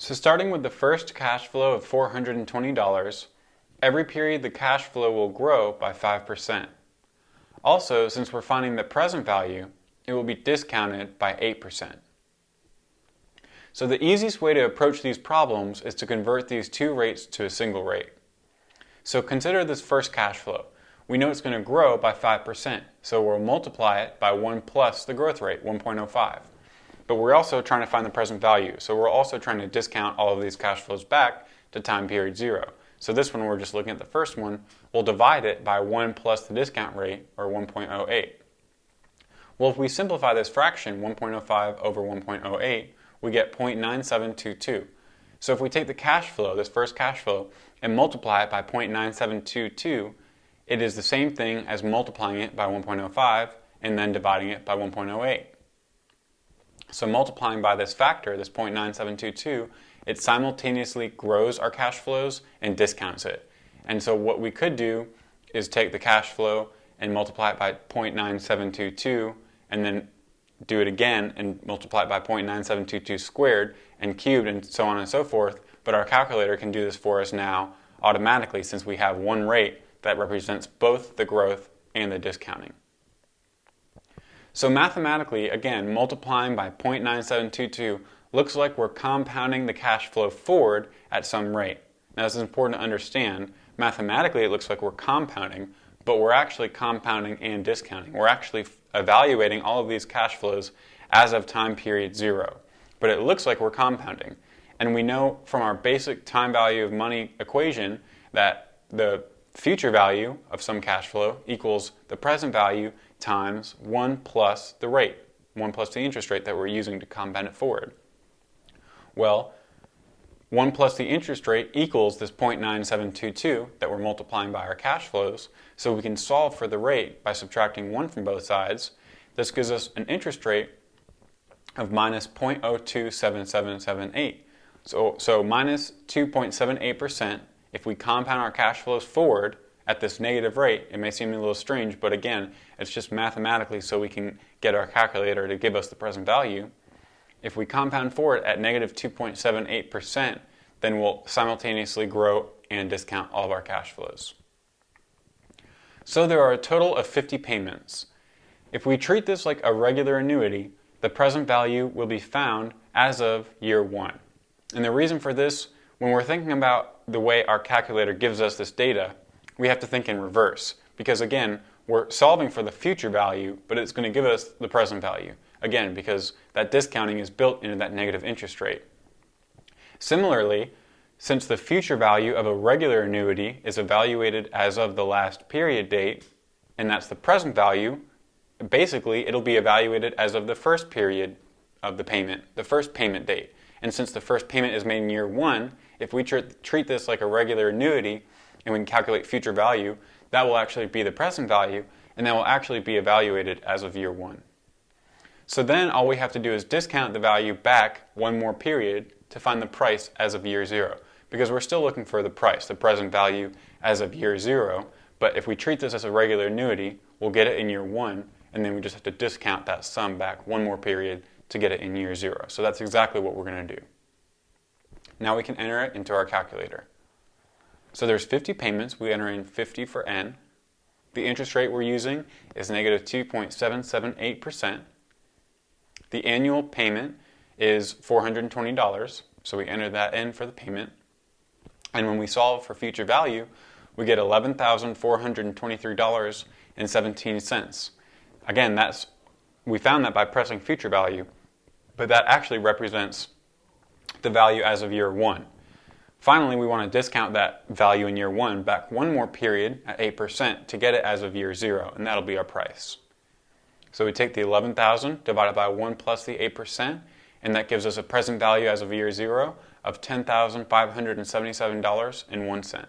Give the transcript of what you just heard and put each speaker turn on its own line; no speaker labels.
So starting with the first cash flow of $420, every period the cash flow will grow by 5%. Also, since we're finding the present value, it will be discounted by 8%. So the easiest way to approach these problems is to convert these two rates to a single rate. So consider this first cash flow. We know it's going to grow by 5%, so we'll multiply it by 1 plus the growth rate, 1.05. But we're also trying to find the present value, so we're also trying to discount all of these cash flows back to time period 0. So this one, we're just looking at the first one, we'll divide it by 1 plus the discount rate, or 1.08. Well, if we simplify this fraction, 1.05 over 1.08, we get 0.9722. So if we take the cash flow, this first cash flow, and multiply it by 0.9722, it is the same thing as multiplying it by 1.05 and then dividing it by 1.08. So multiplying by this factor, this 0.9722, it simultaneously grows our cash flows and discounts it. And so what we could do is take the cash flow and multiply it by 0.9722 and then do it again and multiply it by 0.9722 squared and cubed and so on and so forth. But our calculator can do this for us now automatically since we have one rate that represents both the growth and the discounting. So mathematically, again, multiplying by 0.9722 looks like we're compounding the cash flow forward at some rate. Now this is important to understand. Mathematically it looks like we're compounding, but we're actually compounding and discounting. We're actually evaluating all of these cash flows as of time period 0. But it looks like we're compounding. And we know from our basic time value of money equation that the future value of some cash flow equals the present value times 1 plus the rate, 1 plus the interest rate that we're using to compound it forward. Well, 1 plus the interest rate equals this 0.9722 that we're multiplying by our cash flows, so we can solve for the rate by subtracting 1 from both sides. This gives us an interest rate of minus 0.027778. So minus 2.78%. If we compound our cash flows forward at this negative rate, it may seem a little strange, but again, it's just mathematically so we can get our calculator to give us the present value. If we compound forward at negative 2.78%, then we'll simultaneously grow and discount all of our cash flows. So there are a total of 50 payments. If we treat this like a regular annuity, the present value will be found as of year 1. And the reason for this, when we're thinking about the way our calculator gives us this data, we have to think in reverse. Because again, we're solving for the future value, but it's going to give us the present value. Again, because that discounting is built into that negative interest rate. Similarly, since the future value of a regular annuity is evaluated as of the last period date, and that's the present value, basically it'll be evaluated as of the first period of the payment, the first payment date. And since the first payment is made in year 1, if we treat this like a regular annuity and we can calculate future value, that will actually be the present value, and that will actually be evaluated as of year 1. So then all we have to do is discount the value back one more period to find the price as of year 0. Because we're still looking for the price, the present value as of year 0. But if we treat this as a regular annuity, we'll get it in year 1, and then we just have to discount that sum back one more period to get it in year 0. So that's exactly what we're going to do. Now we can enter it into our calculator. So there's 50 payments. We enter in 50 for N. The interest rate we're using is negative 2.778%. The annual payment is $420, so we enter that in for the payment. And when we solve for future value, we get $11,423.17. Again, we found that by pressing future value, but that actually represents the value as of year 1. Finally, we want to discount that value in year 1 back one more period at 8% to get it as of year 0, and that'll be our price. So we take the 11,000 divided by 1 plus the 8%, and that gives us a present value as of year 0 of $10,577.01.